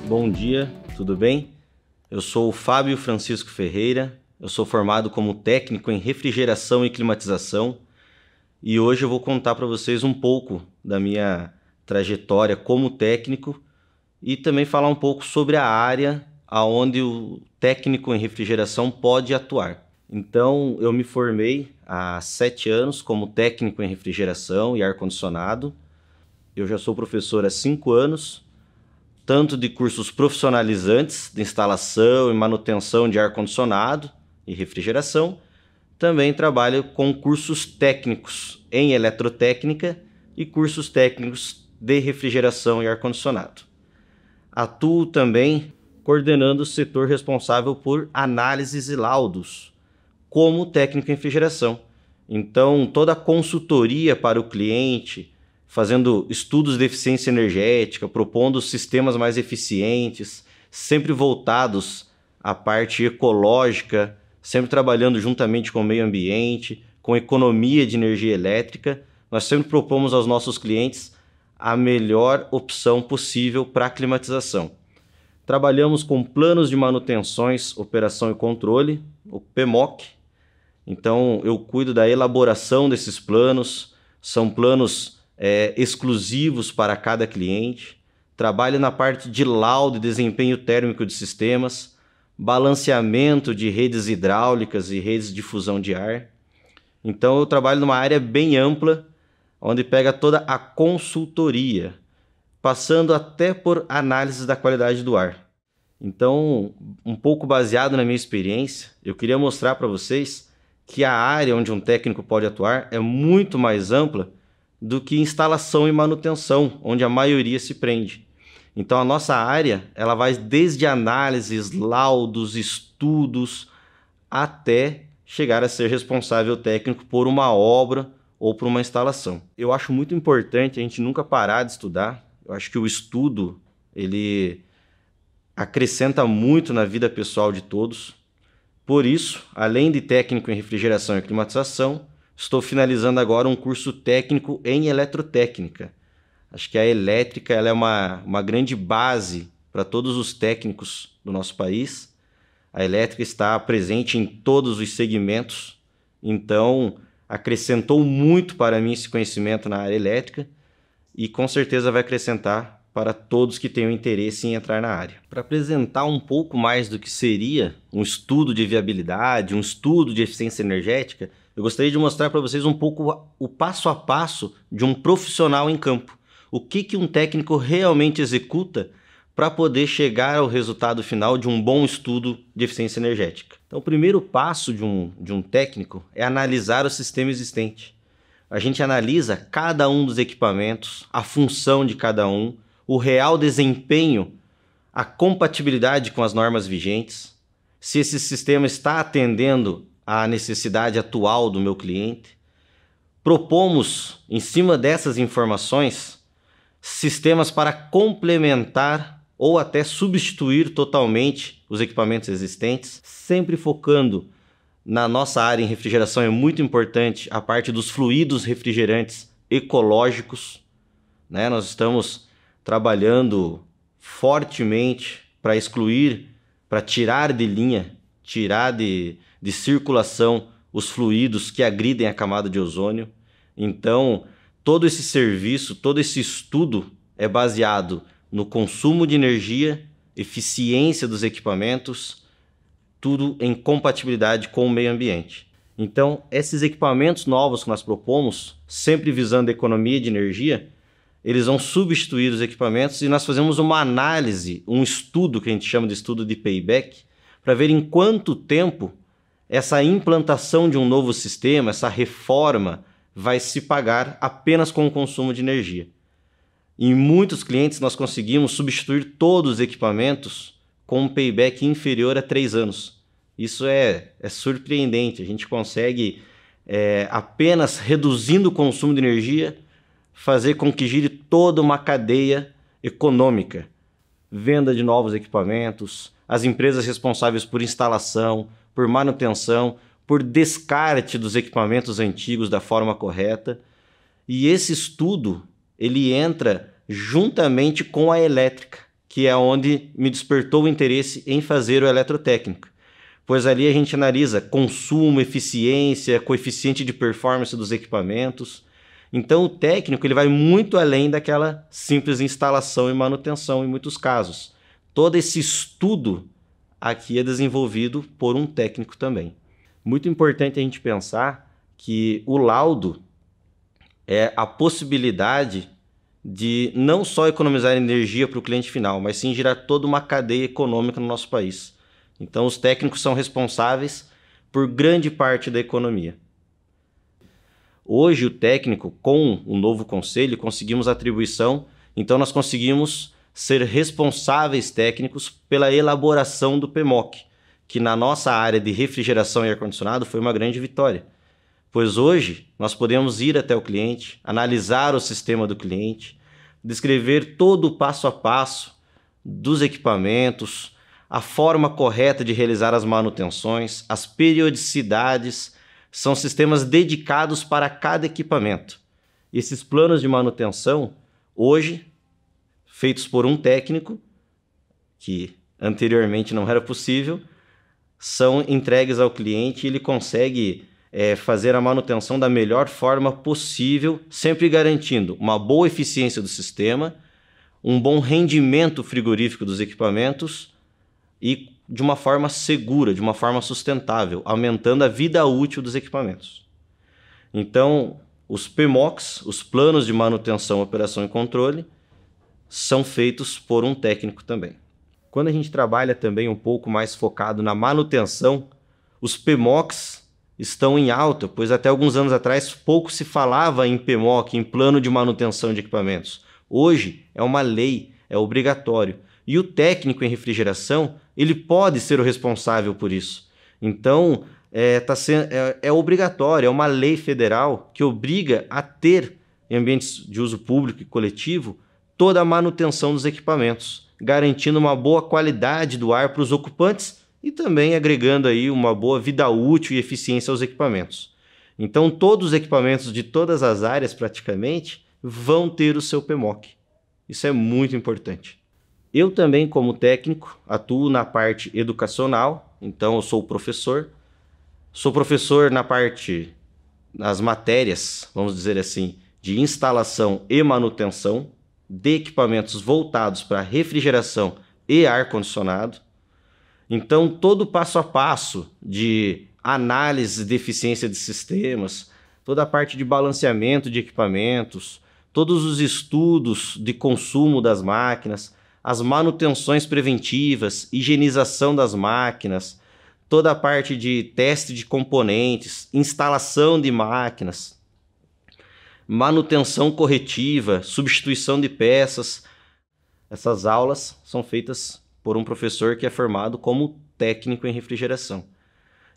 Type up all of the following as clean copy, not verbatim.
Bom dia, tudo bem? Eu sou o Fábio Francisco Ferreira, eu sou formado como técnico em refrigeração e climatização e hoje eu vou contar para vocês um pouco da minha trajetória como técnico e também falar um pouco sobre a área aonde o técnico em refrigeração pode atuar. Então, eu me formei há 7 anos como técnico em refrigeração e ar-condicionado. Eu já sou professor há 5 anos, tanto de cursos profissionalizantes de instalação e manutenção de ar-condicionado e refrigeração. Também trabalho com cursos técnicos em eletrotécnica e cursos técnicos de refrigeração e ar-condicionado. Atuo também coordenando o setor responsável por análises e laudos, como técnico em refrigeração. Então, toda a consultoria para o cliente, fazendo estudos de eficiência energética, propondo sistemas mais eficientes, sempre voltados à parte ecológica, sempre trabalhando juntamente com o meio ambiente, com economia de energia elétrica. Nós sempre propomos aos nossos clientes a melhor opção possível para a climatização. Trabalhamos com planos de manutenções, operação e controle, o PMOC. Então, eu cuido da elaboração desses planos, são planos exclusivos para cada cliente. Trabalho na parte de laudo e desempenho térmico de sistemas, balanceamento de redes hidráulicas e redes de difusão de ar. Então, eu trabalho numa área bem ampla, onde pega toda a consultoria, passando até por análise da qualidade do ar. Então, um pouco baseado na minha experiência, eu queria mostrar para vocês que a área onde um técnico pode atuar é muito mais ampla do que instalação e manutenção, onde a maioria se prende. Então a nossa área ela vai desde análises, laudos, estudos, até chegar a ser responsável técnico por uma obra ou por uma instalação. Eu acho muito importante a gente nunca parar de estudar. Eu acho que o estudo ele acrescenta muito na vida pessoal de todos. Por isso, além de técnico em refrigeração e climatização, estou finalizando agora um curso técnico em eletrotécnica. Acho que a elétrica ela é uma grande base para todos os técnicos do nosso país. A elétrica está presente em todos os segmentos, então acrescentou muito para mim esse conhecimento na área elétrica e com certeza vai acrescentar para todos que tenham interesse em entrar na área. Para apresentar um pouco mais do que seria um estudo de viabilidade, um estudo de eficiência energética, eu gostaria de mostrar para vocês um pouco o passo a passo de um profissional em campo. O que um técnico realmente executa para poder chegar ao resultado final de um bom estudo de eficiência energética. Então, o primeiro passo de um técnico é analisar o sistema existente. A gente analisa cada um dos equipamentos, a função de cada um, o real desempenho, a compatibilidade com as normas vigentes, se esse sistema está atendendo à necessidade atual do meu cliente. Propomos, em cima dessas informações, sistemas para complementar ou até substituir totalmente os equipamentos existentes, sempre focando na nossa área em refrigeração. É muito importante a parte dos fluidos refrigerantes ecológicos, né? Nós estamos trabalhando fortemente para excluir, para tirar de linha, tirar de circulação os fluidos que agridem a camada de ozônio. Então, todo esse serviço, todo esse estudo é baseado no consumo de energia, eficiência dos equipamentos, tudo em compatibilidade com o meio ambiente. Então, esses equipamentos novos que nós propomos, sempre visando a economia de energia, eles vão substituir os equipamentos e nós fazemos uma análise, um estudo que a gente chama de estudo de payback, para ver em quanto tempo essa implantação de um novo sistema, essa reforma, vai se pagar apenas com o consumo de energia. Em muitos clientes nós conseguimos substituir todos os equipamentos com um payback inferior a 3 anos. Isso é surpreendente, a gente consegue apenas reduzindo o consumo de energia, fazer com que gire toda uma cadeia econômica. Venda de novos equipamentos, as empresas responsáveis por instalação, por manutenção, por descarte dos equipamentos antigos da forma correta. E esse estudo, ele entra juntamente com a elétrica, que que é onde me despertou o interesse em fazer o eletrotécnico, pois ali a gente analisa consumo, eficiência, coeficiente de performance dos equipamentos. Então o técnico ele vai muito além daquela simples instalação e manutenção em muitos casos. Todo esse estudo aqui é desenvolvido por um técnico também. Muito importante a gente pensar que o laudo é a possibilidade de não só economizar energia para o cliente final, mas sim gerar toda uma cadeia econômica no nosso país. Então os técnicos são responsáveis por grande parte da economia. Hoje o técnico, com o novo conselho, conseguimos atribuição, então nós conseguimos ser responsáveis técnicos pela elaboração do PMOC, que na nossa área de refrigeração e ar-condicionado foi uma grande vitória. Pois hoje nós podemos ir até o cliente, analisar o sistema do cliente, descrever todo o passo a passo dos equipamentos, a forma correta de realizar as manutenções, as periodicidades. São sistemas dedicados para cada equipamento. Esses planos de manutenção, hoje, feitos por um técnico, que anteriormente não era possível, são entregues ao cliente e ele consegue fazer a manutenção da melhor forma possível, sempre garantindo uma boa eficiência do sistema, um bom rendimento frigorífico dos equipamentos e de uma forma segura, de uma forma sustentável, aumentando a vida útil dos equipamentos. Então, os PMOCs, os planos de manutenção, operação e controle, são feitos por um técnico também. Quando a gente trabalha também um pouco mais focado na manutenção, os PMOCs estão em alta, pois até alguns anos atrás pouco se falava em PMOC, em plano de manutenção de equipamentos. Hoje é uma lei, é obrigatório. E o técnico em refrigeração, ele pode ser o responsável por isso. Então, é obrigatório, é uma lei federal que obriga a ter, em ambientes de uso público e coletivo, toda a manutenção dos equipamentos, garantindo uma boa qualidade do ar para os ocupantes e também agregando aí uma boa vida útil e eficiência aos equipamentos. Então, todos os equipamentos de todas as áreas, praticamente, vão ter o seu PMOC. Isso é muito importante. Eu também, como técnico, atuo na parte educacional, então eu sou professor. Sou professor nas matérias, vamos dizer assim, de instalação e manutenção de equipamentos voltados para refrigeração e ar-condicionado. Então, todo o passo a passo de análise de eficiência de sistemas, toda a parte de balanceamento de equipamentos, todos os estudos de consumo das máquinas, as manutenções preventivas, higienização das máquinas, toda a parte de teste de componentes, instalação de máquinas, manutenção corretiva, substituição de peças. Essas aulas são feitas por um professor que é formado como técnico em refrigeração.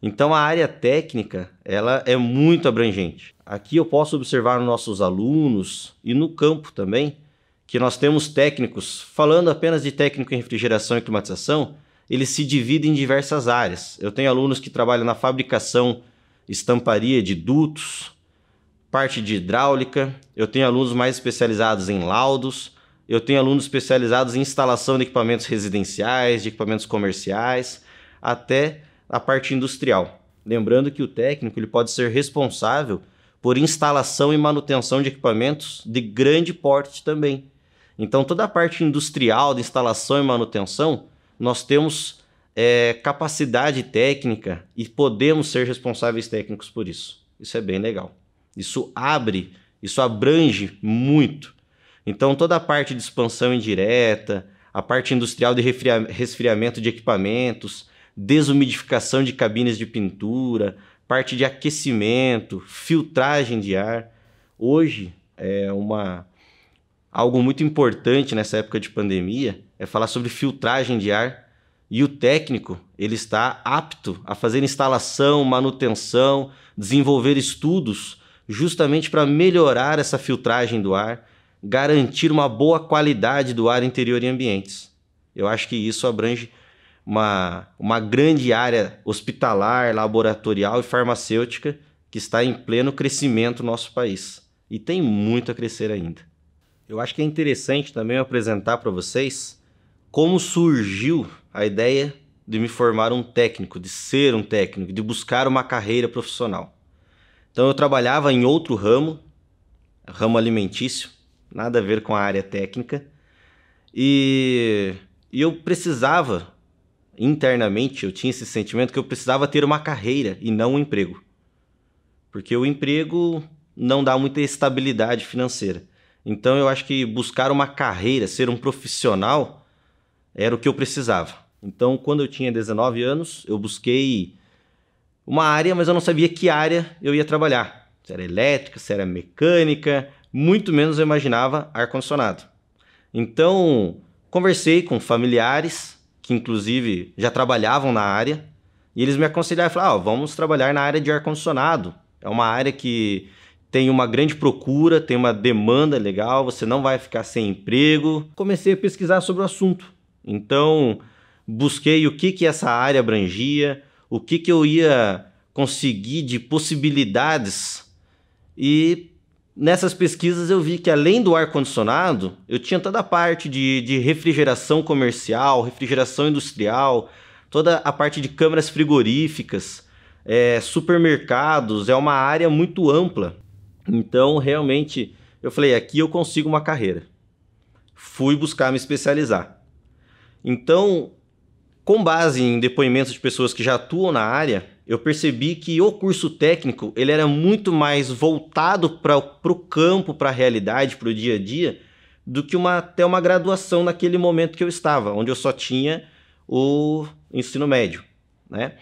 Então a área técnica, ela é muito abrangente. Aqui eu posso observar nos nossos alunos e no campo também, que nós temos técnicos, falando apenas de técnico em refrigeração e climatização, eles se dividem em diversas áreas. Eu tenho alunos que trabalham na fabricação, estamparia de dutos, parte de hidráulica, eu tenho alunos mais especializados em laudos, eu tenho alunos especializados em instalação de equipamentos residenciais, de equipamentos comerciais, até a parte industrial. Lembrando que o técnico ele pode ser responsável por instalação e manutenção de equipamentos de grande porte também. Então, toda a parte industrial de instalação e manutenção, nós temos capacidade técnica e podemos ser responsáveis técnicos por isso. Isso é bem legal. Isso abrange muito. Então, toda a parte de expansão indireta, a parte industrial de resfriamento de equipamentos, desumidificação de cabines de pintura, parte de aquecimento, filtragem de ar. Hoje, algo muito importante nessa época de pandemia é falar sobre filtragem de ar. E o técnico ele está apto a fazer instalação, manutenção, desenvolver estudos justamente para melhorar essa filtragem do ar, garantir uma boa qualidade do ar interior em ambientes. Eu acho que isso abrange uma grande área hospitalar, laboratorial e farmacêutica que está em pleno crescimento no nosso país. E tem muito a crescer ainda. Eu acho que é interessante também apresentar para vocês como surgiu a ideia de me formar um técnico, de ser um técnico, de buscar uma carreira profissional. Então eu trabalhava em outro ramo alimentício, nada a ver com a área técnica, e eu precisava, internamente, eu tinha esse sentimento que eu precisava ter uma carreira e não um emprego. Porque o emprego não dá muita estabilidade financeira. Então eu acho que buscar uma carreira, ser um profissional, era o que eu precisava. Então quando eu tinha 19 anos, eu busquei uma área, mas eu não sabia que área eu ia trabalhar. Se era elétrica, se era mecânica, muito menos eu imaginava ar-condicionado. Então conversei com familiares, que inclusive já trabalhavam na área, e eles me aconselharam e falaram, vamos trabalhar na área de ar-condicionado. É uma área que tem uma grande procura, tem uma demanda legal, você não vai ficar sem emprego. Comecei a pesquisar sobre o assunto. Então, busquei o que essa área abrangia, o que eu ia conseguir de possibilidades. E nessas pesquisas eu vi que além do ar-condicionado, eu tinha toda a parte de refrigeração comercial, refrigeração industrial, toda a parte de câmaras frigoríficas, supermercados, é uma área muito ampla. Então, realmente, eu falei, aqui eu consigo uma carreira. Fui buscar me especializar. Então, com base em depoimentos de pessoas que já atuam na área, eu percebi que o curso técnico ele era muito mais voltado para o campo, para a realidade, para o dia a dia, do que até uma graduação naquele momento que eu estava, onde eu só tinha o ensino médio, né?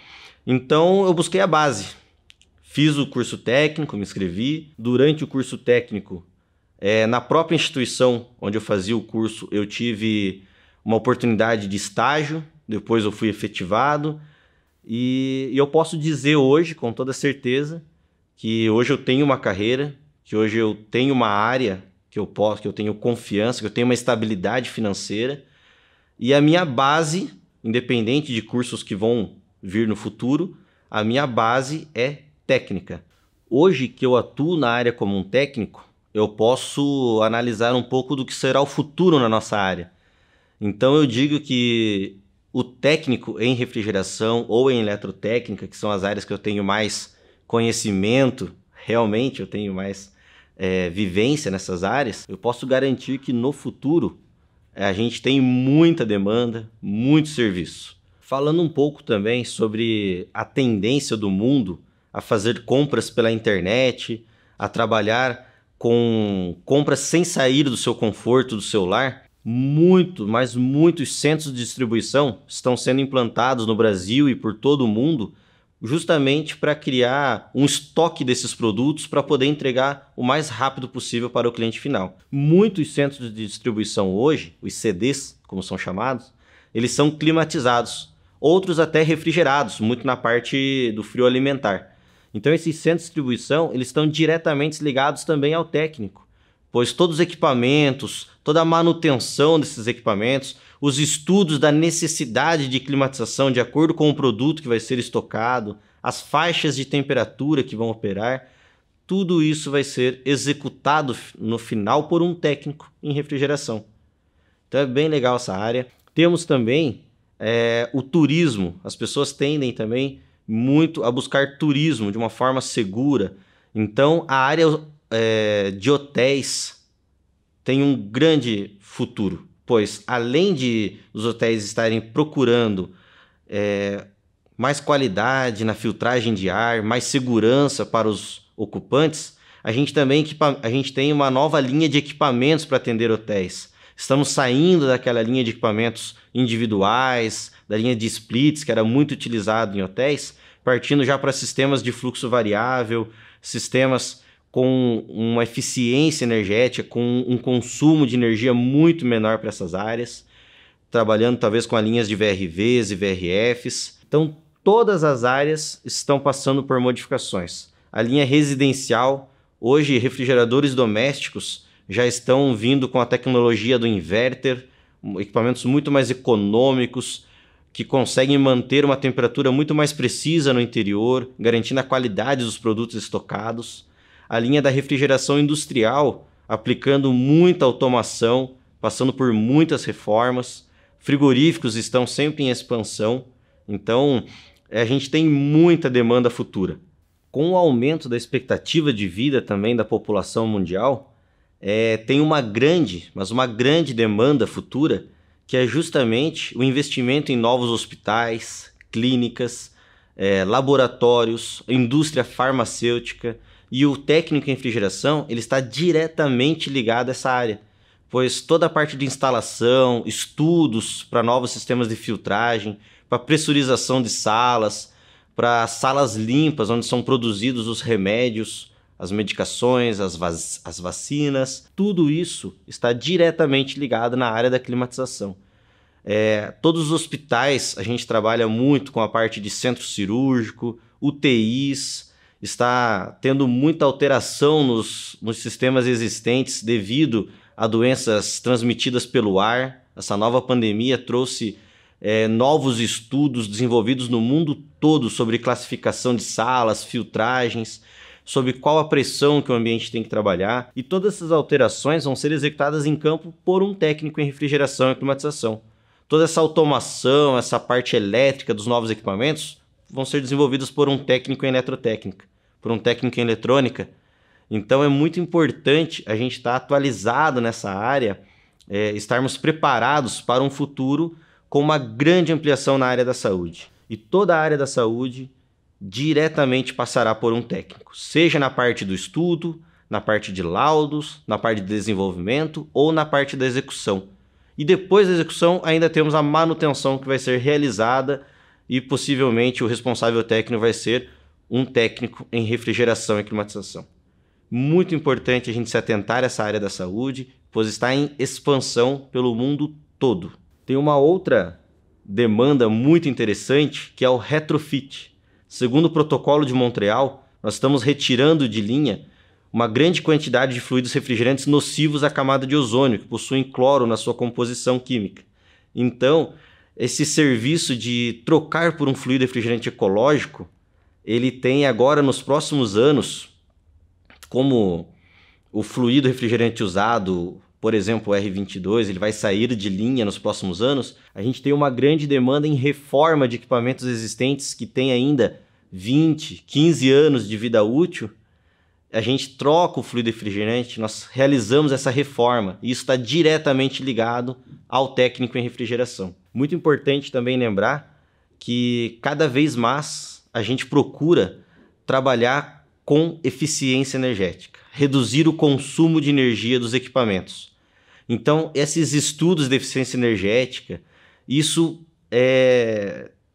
Então, eu busquei a base. Fiz o curso técnico, me inscrevi. Durante o curso técnico, na própria instituição onde eu fazia o curso, eu tive uma oportunidade de estágio, depois eu fui efetivado. E eu posso dizer hoje, com toda certeza, que hoje eu tenho uma carreira, que hoje eu tenho uma área que eu tenho confiança, que eu tenho uma estabilidade financeira. E a minha base, independente de cursos que vão vir no futuro, a minha base é técnica. Hoje que eu atuo na área como um técnico, eu posso analisar um pouco do que será o futuro na nossa área. Então eu digo que o técnico em refrigeração ou em eletrotécnica, que são as áreas que eu tenho mais conhecimento, realmente eu tenho mais vivência nessas áreas, eu posso garantir que no futuro a gente tem muita demanda, muito serviço. Falando um pouco também sobre a tendência do mundo a fazer compras pela internet, a trabalhar com compras sem sair do seu conforto, do seu lar, mas muitos centros de distribuição estão sendo implantados no Brasil e por todo o mundo, justamente para criar um estoque desses produtos para poder entregar o mais rápido possível para o cliente final. Muitos centros de distribuição hoje, os CDs, como são chamados, eles são climatizados, outros até refrigerados, muito na parte do frio alimentar. Então esses centros de distribuição eles estão diretamente ligados também ao técnico, pois todos os equipamentos, toda a manutenção desses equipamentos, os estudos da necessidade de climatização de acordo com o produto que vai ser estocado, as faixas de temperatura que vão operar, tudo isso vai ser executado no final por um técnico em refrigeração. Então é bem legal essa área. Temos também o turismo, as pessoas tendem também muito a buscar turismo de uma forma segura. Então a área de hotéis tem um grande futuro, pois além de os hotéis estarem procurando mais qualidade na filtragem de ar, mais segurança para os ocupantes, a gente tem uma nova linha de equipamentos para atender hotéis. Estamos saindo daquela linha de equipamentos individuais, da linha de splits, que era muito utilizado em hotéis, partindo já para sistemas de fluxo variável, sistemas com uma eficiência energética, com um consumo de energia muito menor para essas áreas, trabalhando talvez com as linhas de VRVs e VRFs. Então, todas as áreas estão passando por modificações. A linha residencial, hoje refrigeradores domésticos, já estão vindo com a tecnologia do inverter, equipamentos muito mais econômicos, que conseguem manter uma temperatura muito mais precisa no interior, garantindo a qualidade dos produtos estocados. A linha da refrigeração industrial, aplicando muita automação, passando por muitas reformas, frigoríficos estão sempre em expansão, então a gente tem muita demanda futura. Com o aumento da expectativa de vida também da população mundial, tem uma grande demanda futura, que é justamente o investimento em novos hospitais, clínicas, laboratórios, indústria farmacêutica, e o técnico em refrigeração ele está diretamente ligado a essa área, pois toda a parte de instalação, estudos para novos sistemas de filtragem, para pressurização de salas, para salas limpas onde são produzidos os remédios, as medicações, as vacinas, tudo isso está diretamente ligado na área da climatização. Todos os hospitais, a gente trabalha muito com a parte de centro cirúrgico, UTIs, está tendo muita alteração nos sistemas existentes devido a doenças transmitidas pelo ar. Essa nova pandemia trouxe novos estudos desenvolvidos no mundo todo sobre classificação de salas, filtragens, sobre qual a pressão que o ambiente tem que trabalhar. E todas essas alterações vão ser executadas em campo por um técnico em refrigeração e climatização. Toda essa automação, essa parte elétrica dos novos equipamentos vão ser desenvolvidos por um técnico em eletrotécnica, por um técnico em eletrônica. Então é muito importante a gente estar atualizado nessa área, estarmos preparados para um futuro com uma grande ampliação na área da saúde. E toda a área da saúde diretamente passará por um técnico, seja na parte do estudo, na parte de laudos, na parte de desenvolvimento ou na parte da execução. E depois da execução ainda temos a manutenção que vai ser realizada e possivelmente o responsável técnico vai ser um técnico em refrigeração e climatização. Muito importante a gente se atentar a essa área da saúde, pois está em expansão pelo mundo todo. Tem uma outra demanda muito interessante que é o retrofit. Segundo o protocolo de Montreal, nós estamos retirando de linha uma grande quantidade de fluidos refrigerantes nocivos à camada de ozônio, que possuem cloro na sua composição química. Então, esse serviço de trocar por um fluido refrigerante ecológico, ele tem agora nos próximos anos, como o fluido refrigerante usado, por exemplo, o R22, ele vai sair de linha nos próximos anos, a gente tem uma grande demanda em reforma de equipamentos existentes que têm ainda 20, 15 anos de vida útil. A gente troca o fluido refrigerante, nós realizamos essa reforma e isso está diretamente ligado ao técnico em refrigeração. Muito importante também lembrar que cada vez mais a gente procura trabalhar com eficiência energética, reduzir o consumo de energia dos equipamentos. Então, esses estudos de eficiência energética, isso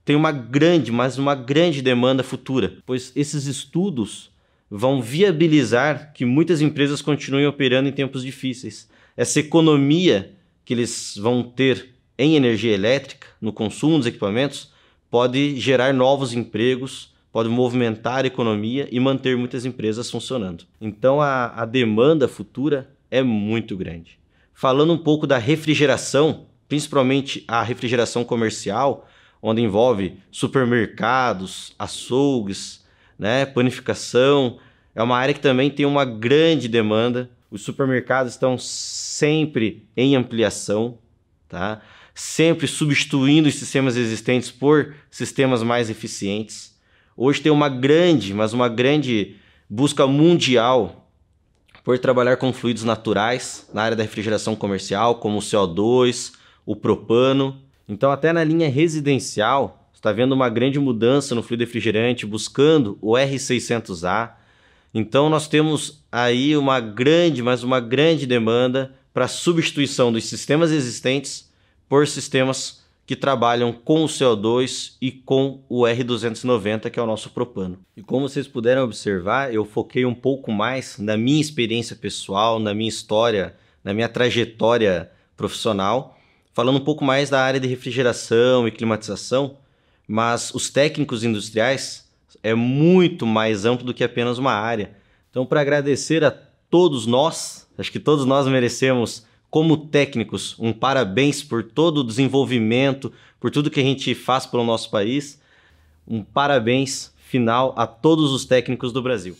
tem uma grande demanda futura, pois esses estudos vão viabilizar que muitas empresas continuem operando em tempos difíceis. Essa economia que eles vão ter em energia elétrica, no consumo dos equipamentos, pode gerar novos empregos, pode movimentar a economia e manter muitas empresas funcionando. Então a demanda futura é muito grande. Falando um pouco da refrigeração, principalmente a refrigeração comercial, onde envolve supermercados, açougues, panificação, é uma área que também tem uma grande demanda. Os supermercados estão sempre em ampliação, tá? Sempre substituindo os sistemas existentes por sistemas mais eficientes. Hoje tem uma grande busca mundial por trabalhar com fluidos naturais na área da refrigeração comercial, como o CO2, o propano. Então até na linha residencial, está havendo uma grande mudança no fluido refrigerante, buscando o R600A. Então nós temos aí uma grande demanda para a substituição dos sistemas existentes por sistemas que trabalham com o CO2 e com o R290, que é o nosso propano. E como vocês puderam observar, eu foquei um pouco mais na minha experiência pessoal, na minha história, na minha trajetória profissional, falando um pouco mais da área de refrigeração e climatização, mas os técnicos industriais é muito mais amplo do que apenas uma área. Então, para agradecer a todos nós, acho que todos nós merecemos, como técnicos, um parabéns por todo o desenvolvimento, por tudo que a gente faz pelo nosso país. Um parabéns final a todos os técnicos do Brasil.